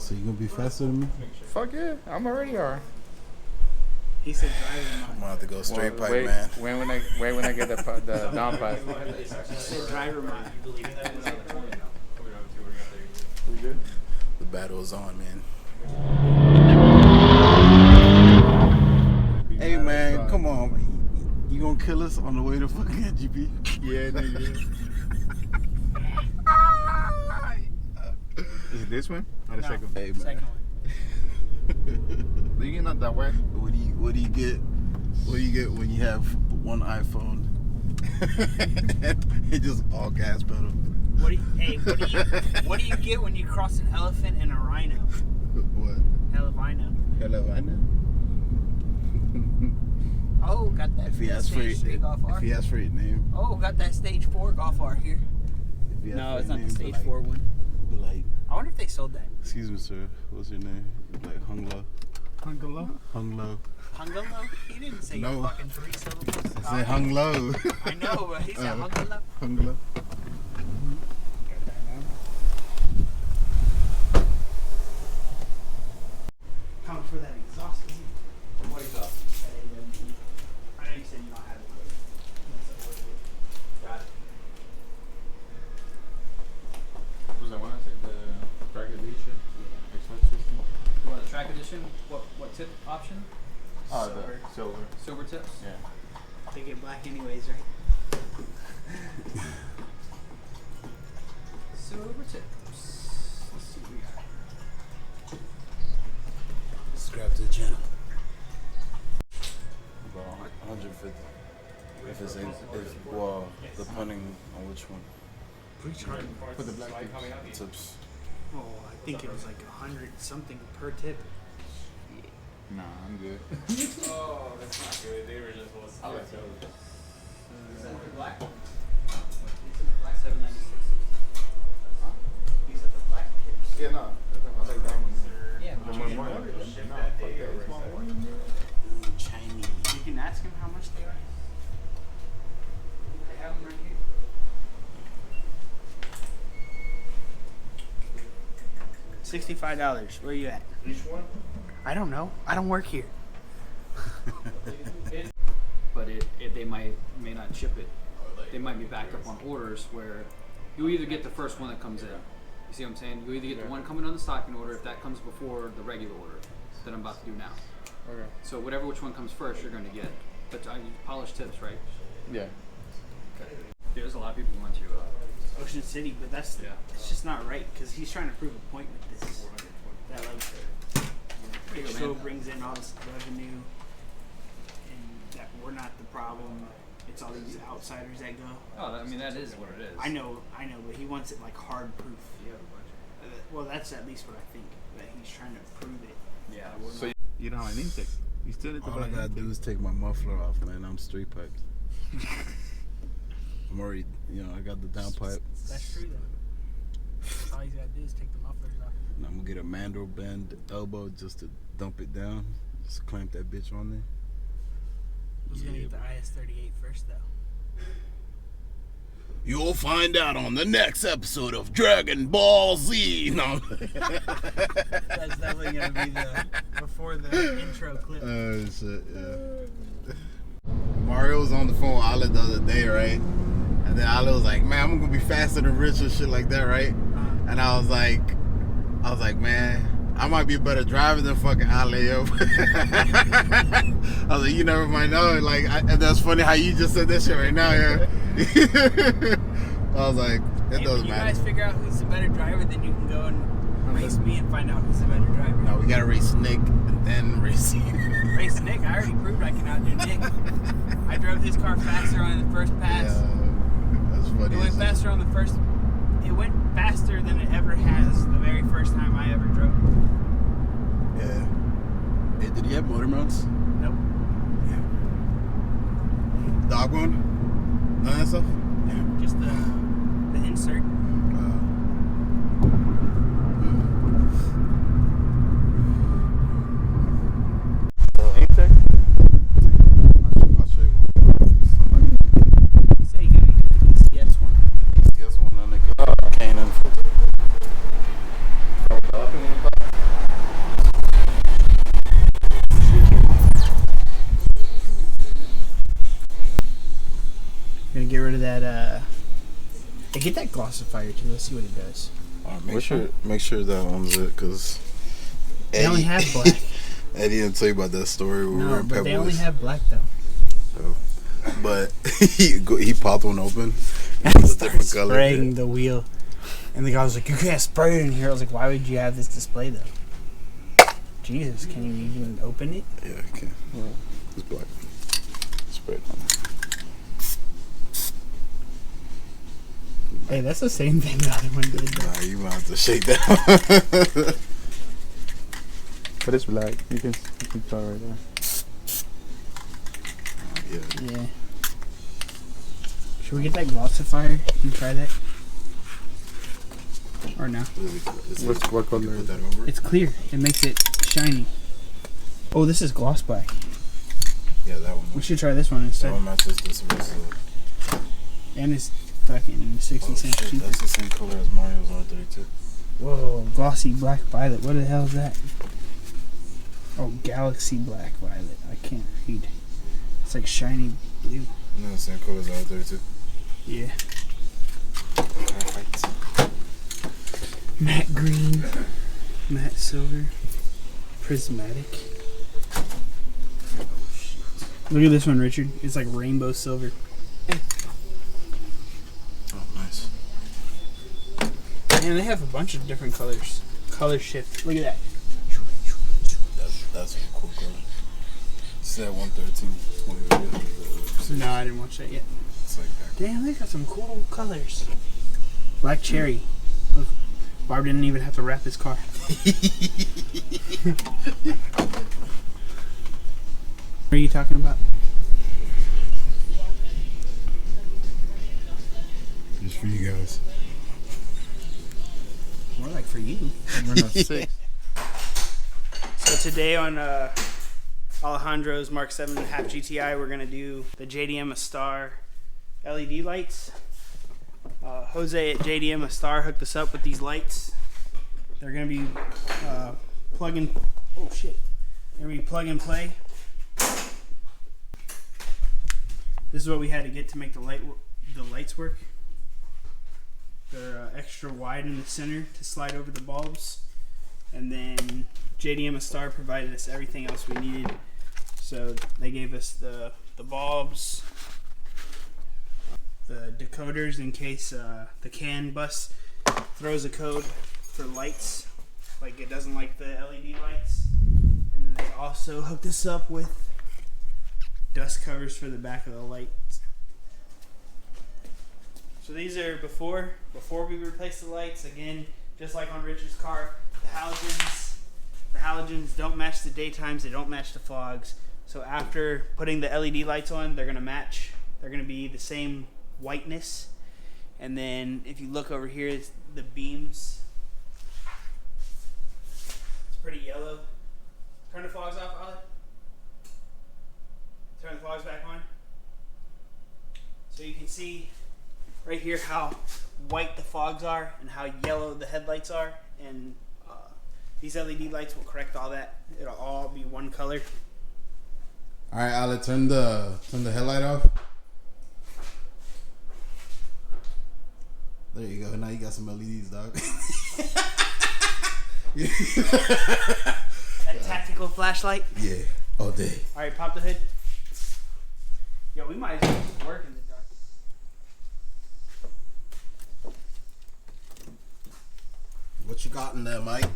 So you gonna be faster than me? Fuck yeah, I'm already are. He said driver I'm gonna have to go straight pipe, wait, man. Wait when I get the down pipe. He said driver mine. We good? The battle is on, man. Hey, man, come on. You gonna kill us on the way to fucking GP? Yeah, nigga. Is it this one or the second? Hey, man. Second one. You're not that way. What do you get? What do you get when you have one iPhone? It just all gas pedal. What do you get when you cross an elephant and a rhino? What? Hellavino. Hello. Oh, got that. If he asks for it, name. Oh, got that stage 4 Golf R here. No, it's not the stage 4 one. Like, I wonder if they sold that. excuse me, sir. What's your name? Like Hung Low. Hung low? He didn't say No. fucking 3 syllables. I said Hung Low. I know, but he said hung low. Hung Low. Coming for that exhaust. What exhaust? I know you said you don't have it, but Got it. Was that one I said the track edition? Express system? You want a track edition? What tip option? Oh, the silver. Silver tips? Yeah. they get black anyways, right? Silver tips. Let's see what we got. Subscribe to the channel. About 150. If it's the punning on which one? Put the black Tips. Oh, I think it was like 100 something per tip. Nah, I'm good. Oh, that's not good. They were just I like those. Is that the black one? These are the black 796. Huh? These are the black tips. Yeah, no. I like that one. Yeah, The one more. No, fuck that one. Chinese. You can ask him how much they are. They have them right here. $65. Where you at? Each one? I don't know. I don't work here. But they may not ship it. They might be backed up on orders where you either get the first one that comes in. You see what I'm saying? You either get the one coming on the stocking order if that comes before the regular order that I'm about to do now. Okay. So which one comes first, you're going to get. But polished tips, right? Yeah. There's a lot of people who want to. Ocean City, but it's just not right because he's trying to prove a point with this. That like show brings in all this revenue, and that we're not the problem. It's all these outsiders that go. Oh, I mean that is what it is. I know, but he wants it like hard proof. Well, that's at least what I think. That he's trying to prove it. Yeah. So you don't have an intake. You still need to All I gotta do is take my muffler off, man. I'm straight piped. I'm already, I got the down pipe. That's true though. All he's gotta do is take the mufflers off. And I'm gonna get a mandrel bend elbow just to dump it down. Just clamp that bitch on there. Who's gonna get the IS-38 first though? You'll find out on the next episode of Dragon Ball Z. No. That's definitely gonna be before the intro clip. Oh shit, yeah. Mario was on the phone with Ale the other day, right? And then Ale was like, "Man, I'm gonna be faster than Rich or shit like that, right?" And I was like, "Man, I might be a better driver than fucking Ale, yo." I was like, "You never might know." Like, and that's funny how you just said that shit right now, yeah. I was like, "It doesn't matter." You guys figure out who's the better driver, then you can go and race me and find out who's the better driver. No, we gotta race Nick and then race you. Race Nick? I already proved I can outdo Nick. I drove his car faster on the first pass. Yeah, that's funny. It went faster on the first. It went faster than it ever has the very first time I ever drove. Yeah. Hey, did he have motor mounts? Nope. Yeah. Dog one? None of that stuff? Just the insert. intake? I'll show you one. You say you get a CS one. CS one on the Canon filter. Up in one that get that glossifier too. Let's see what it does. Make sure that one's it, cause They only have black. Eddie didn't tell you about that story. We were No, in but they Pebbles. only have black though. But he popped one open. It was a different color. Spraying the wheel, and the guy was like, "You can't spray it in here." I was like, "Why would you have this display though?" Jesus, can you even open it? Yeah, I can. It's black. Spray it on. Hey, that's the same thing the other one did. Nah, you might have to shake that. But it's black. You can tell right there. Yeah. Yeah. Should we get that glossifier? Can you try that? Or no? What color Put is that over. It's clear. It makes it shiny. Oh, this is gloss black. Yeah, that one. We should try this one That instead. one matches this one. And it's fucking 60 cents Shit, cheaper. that's the same color as Mario's R32. Whoa, glossy black violet. What the hell is that? Oh, galaxy black violet. I can't read. It's like shiny blue. No, the same color as R32. Yeah. Matte green. Matte silver. Prismatic. Look at this one, Richard. It's like rainbow silver. Oh, nice. Man, they have a bunch of different colors. Color shift. Look at that. That's a cool color. It's that 113.20 video. No, I didn't watch that yet. It's like that. Damn, they got some cool colors. Black cherry. Look, Barb didn't even have to wrap his car. What are you talking about? Just for you guys. More like for you. We're not 6. So today on Alejandro's Mark 7.5 GTI, we're going to do the JDM Astar LED lights. Jose at JDM Astar hooked us up with these lights. They're going to be plug and... Oh, shit. They're going to be plug and play. This is what we had to get to make the lights work. They're extra wide in the center to slide over the bulbs. And then JDM Astar provided us everything else we needed. So they gave us the bulbs, the decoders in case the CAN bus throws a code for lights, like it doesn't like the LED lights. And then they also hooked us up with dust covers for the back of the lights. So these are before we replace the lights. Again, just like on Richard's car, the halogens don't match the daytimes, they don't match the fogs. So after putting the LED lights on, they're gonna match. They're gonna be the same whiteness. And then if you look over here, it's the beams. It's pretty yellow. Turn the fogs off, Ollie. Turn the fogs back on. So you can see right here how white the fogs are and how yellow the headlights are. And these LED lights will correct all that. It'll all be one color. All right, Ale, turn the headlight off. There you go. Now you got some LEDs, dog. That tactical flashlight. Yeah, all day. All right, pop the hood. Yo, we might as well just work in the dark. What you got in there, Mike?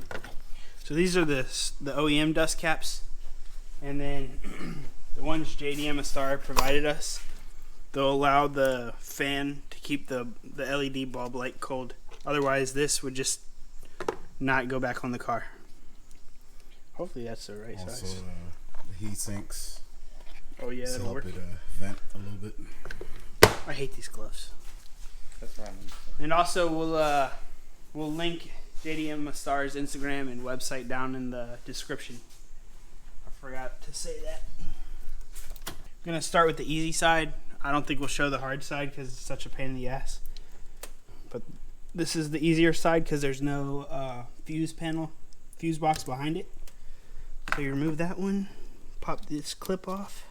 So these are the OEM dust caps, and then the ones JDM Astar provided us. They'll allow the fan to keep the LED bulb light cold. Otherwise, this would just not go back on the car. Hopefully, that's the right Also, size. the heat sinks. Oh yeah, to that'll help work. it vent a little bit. I hate these gloves. That's right. And also, we'll link JDM Astar's Instagram and website down in the description. I forgot to say that. I'm gonna start with the easy side. I don't think we'll show the hard side because it's such a pain in the ass. But this is the easier side because there's no fuse box behind it. So you remove that one, pop this clip off.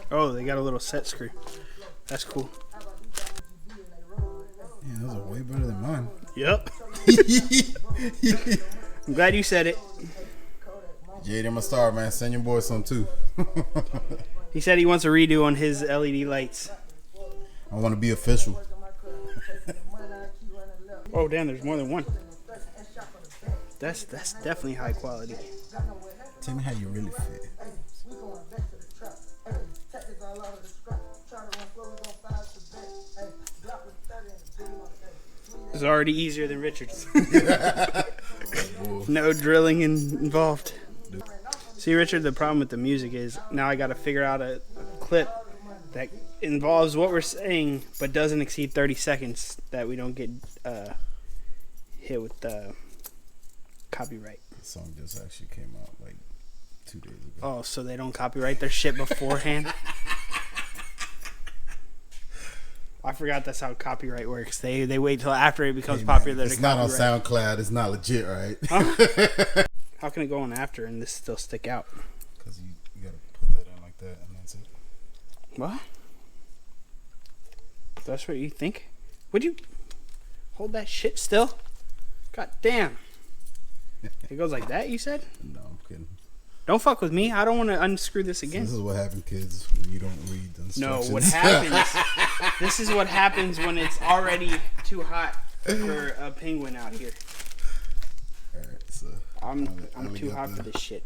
Oh, they got a little set screw. That's cool. Yeah, those are way better than mine. Yep. I'm glad you said it. JDM Astar, man, send your boy some too. He said he wants a redo on his LED lights. I want to be official. Oh, damn, there's more than one. That's definitely high quality. Tell me how you really fit. It's already easier than Richard's. No drilling involved. See, Richard, the problem with the music is now I got to figure out a clip that involves what we're saying but doesn't exceed 30 seconds that we don't get hit with copyright. The song just actually came out like 2 days ago. Oh, so they don't copyright their shit beforehand? I forgot that's how copyright works. They wait till after it becomes popular. It's not on SoundCloud. It's not legit, right? Huh? How can it go on after and this still stick out? Because you got to put that in like that and that's it. What? That's what you think? Would you hold that shit still? God damn. It goes like that, you said? No, I'm kidding. Don't fuck with me. I don't want to unscrew this again. So this is what happens, kids, when you don't read the instructions. No, what happens... This is what happens when it's already too hot for a penguin out here. Alright, so... I'm too hot for this shit.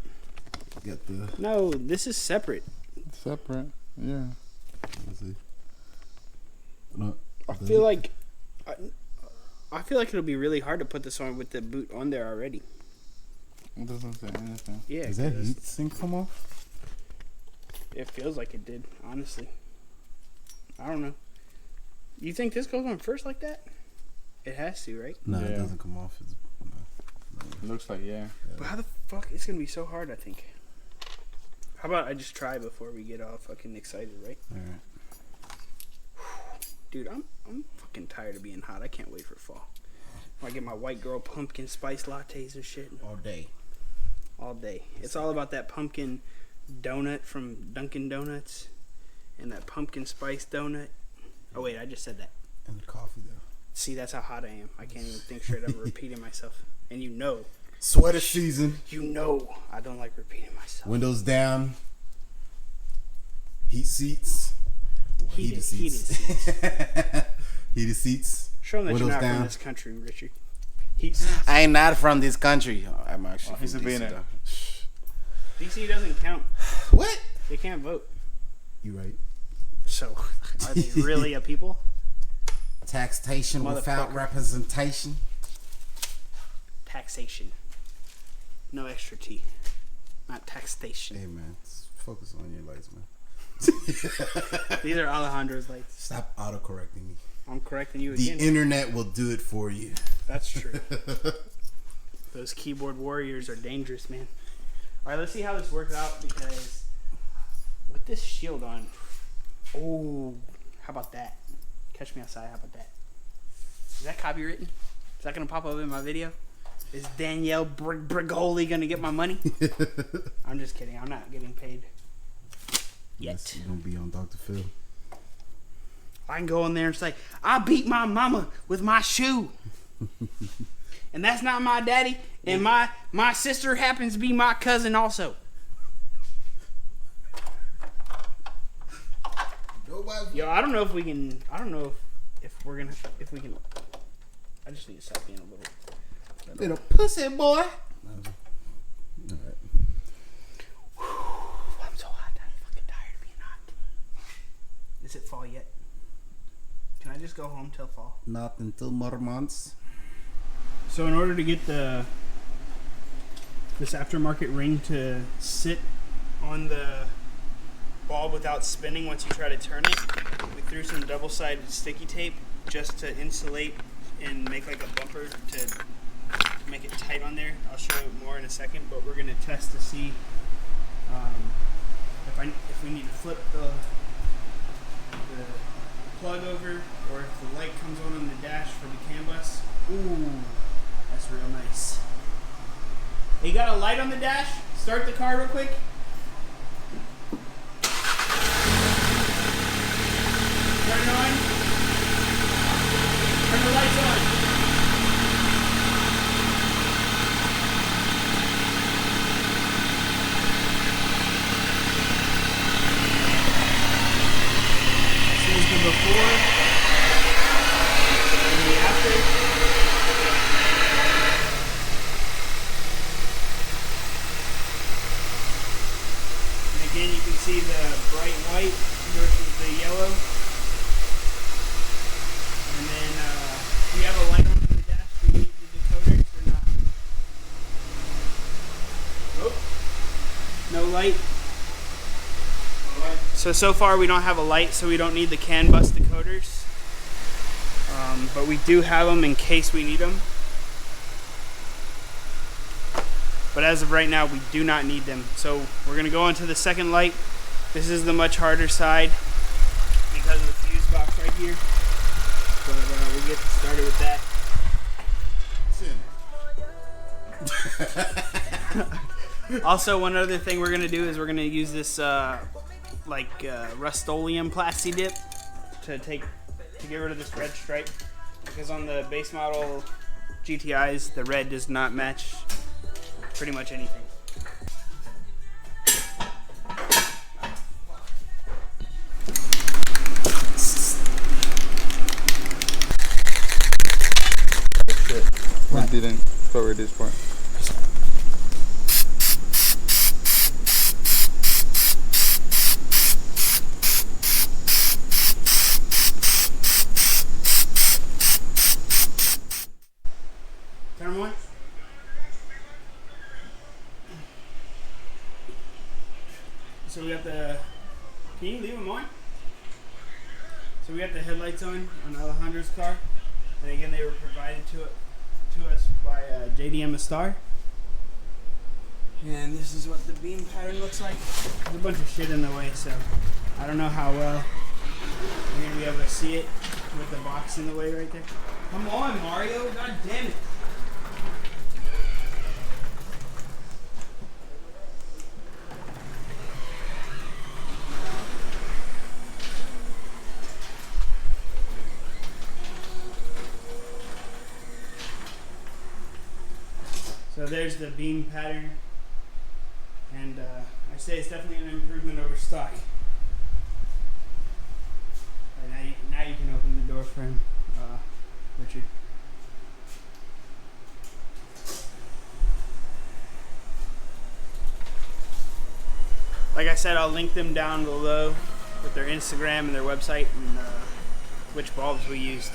Get the... No, this is separate. Separate. Yeah. Let's see. No, I feel like it'll be really hard to put this on with the boot on there already. It doesn't say anything. Yeah. Does that heat sink come off? It feels like it did, honestly. I don't know. You think this goes on first like that? It has to, right? No, Yeah. it doesn't come off. It's, no. It looks like, yeah. But how the fuck? It's gonna be so hard, I think. How about I just try before we get all fucking excited, right? Alright. Dude, I'm fucking tired of being hot. I can't wait for fall. I get my white girl pumpkin spice lattes and shit All day. all day. It's all about that pumpkin donut from Dunkin' Donuts and that pumpkin spice donut. Oh wait, I just said that. And the coffee, though. See, that's how hot I am. I can't even think straight. I'm repeating myself. And you know Sweater season. I don't like repeating myself. Windows down. Heat seats. Heated seats. seats. Heated seats. Show them that Windows you're not down. from this country, Richard. Heat seats. I ain't not from this country. I'm actually He's from a DC, being though. DC doesn't count. What? They can't vote. You right. So, are they really a people? Taxation without Motherfucker. representation. Taxation. No extra T. Not taxation. Hey, man. Focus on your lights, man. These are Alejandro's lights. Stop autocorrecting me. I'm correcting you The again. internet will do it for you. That's true. Those keyboard warriors are dangerous, man. Alright, let's see how this works out because with this shield on. Oh, how about that? Catch me outside, how about that? Is that copywritten? Is that going to pop up in my video? Is Danielle Brigoli going to get my money? I'm just kidding. I'm not getting paid. Yet. You're going to be on Dr. Phil. I can go in there and say, I beat my mama with my shoe. And that's not my daddy. And my sister happens to be my cousin also. Yo, I don't know if we can. I don't know if we're gonna. If we can. I just need to stop being a Little pussy boy. Alright. I'm so hot. I'm fucking tired of being hot. Is it fall yet? Can I just go home till fall? Not until more months. So in order to get this aftermarket ring to sit on the ball without spinning once you try to turn it, we threw some double-sided sticky tape just to insulate and make like a bumper to make it tight on there. I'll show you more in a second, but we're gonna test to see if we need to flip the plug over or if the light comes on the dash for the CAN bus. Ooh, that's real nice. Hey, you got a light on the dash? Start the car real quick. Again, you can see the bright white versus the yellow. And then, do you have a light on the dash? Do you need the decoders or not? Nope. No light? No light. So far we don't have a light, so we don't need the CAN bus decoders. But we do have them in case we need them. But as of right now, we do not need them. So we're going to go on to the second light. This is the much harder side because of the fuse box right here. But we'll get started with that. Also, one other thing we're going to do is we're going to use this Rust-Oleum Plasti Dip to get rid of this red stripe. Because on the base model GTIs, the red does not match pretty much anything. Shit. We didn't cover this part. Turn them on. So we got the. Can you leave them on? So we got the headlights on Alejandro's car, and again they were provided to us by JDM Astar. And this is what the beam pattern looks like. There's a bunch of shit in the way, so I don't know how well you're gonna be able to see it with the box in the way right there. Come on, Mario! God damn it! So there's the beam pattern, and I say it's definitely an improvement over stock. Right, now you can open the door for him, Richard. Like I said, I'll link them down below with their Instagram and their website and which bulbs we used.